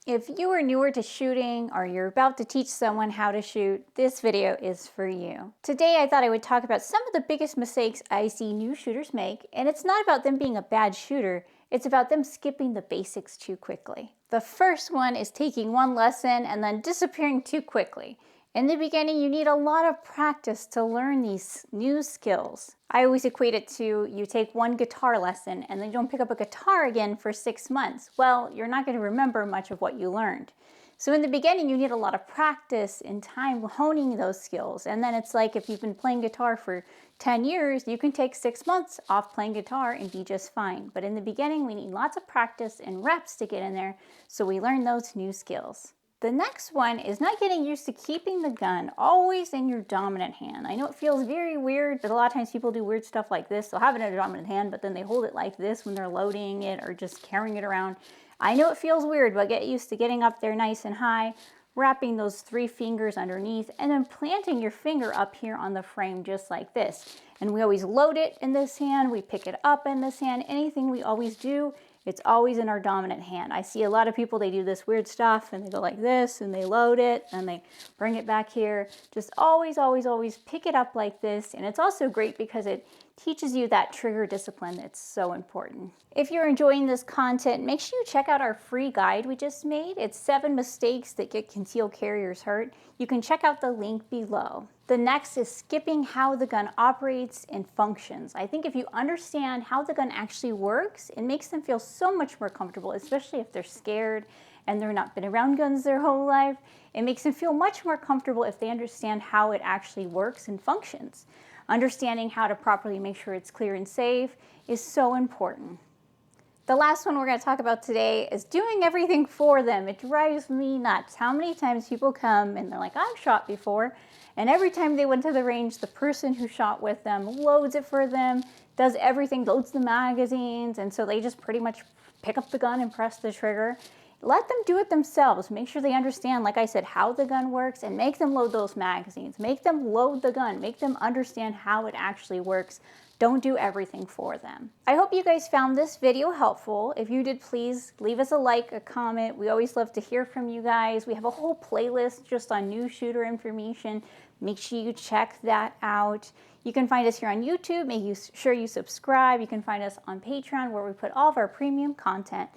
If you are newer to shooting or you're about to teach someone how to shoot, this video is for you. Today I thought I would talk about some of the biggest mistakes I see new shooters make, and it's not about them being a bad shooter, it's about them skipping the basics too quickly. The first one is taking one lesson and then disappearing too quickly. In the beginning, you need a lot of practice to learn these new skills. I always equate it to you take one guitar lesson and then you don't pick up a guitar again for 6 months. Well, you're not going to remember much of what you learned. So in the beginning, you need a lot of practice and time honing those skills. And then it's like if you've been playing guitar for 10 years, you can take 6 months off playing guitar and be just fine. But in the beginning, we need lots of practice and reps to get in there so we learn those new skills. The next one is not getting used to keeping the gun always in your dominant hand. I know it feels very weird, but a lot of times people do weird stuff like this. They'll have it in a dominant hand, but then they hold it like this when they're loading it or just carrying it around. I know it feels weird, but get used to getting up there nice and high, wrapping those 3 fingers underneath, and then planting your finger up here on the frame just like this. And we always load it in this hand, we pick it up in this hand. Anything we always do, it's always in our dominant hand. I see a lot of people, they do this weird stuff and they go like this and they load it and they bring it back here. Just always, always, always pick it up like this. And it's also great because it teaches you that trigger discipline that's so important. If you're enjoying this content, make sure you check out our free guide we just made. It's 7 mistakes that get concealed carriers hurt. You can check out the link below. The next is skipping how the gun operates and functions. I think if you understand how the gun actually works, it makes them feel so much more comfortable, especially if they're scared and they're not been around guns their whole life. It makes them feel much more comfortable if they understand how it actually works and functions. Understanding how to properly make sure it's clear and safe is so important. The last one we're going to talk about today is doing everything for them. It drives me nuts how many times people come and they're like, I've shot before. And every time they went to the range, the person who shot with them loads it for them, does everything, loads the magazines. And so they just pretty much pick up the gun and press the trigger. Let them do it themselves. Make sure they understand, like I said, how the gun works and make them load those magazines. Make them load the gun. Make them understand how it actually works. Don't do everything for them. I hope you guys found this video helpful. If you did, please leave us a like, a comment. We always love to hear from you guys. We have a whole playlist just on new shooter information. Make sure you check that out. You can find us here on YouTube. Make sure you subscribe. You can find us on Patreon where we put all of our premium content.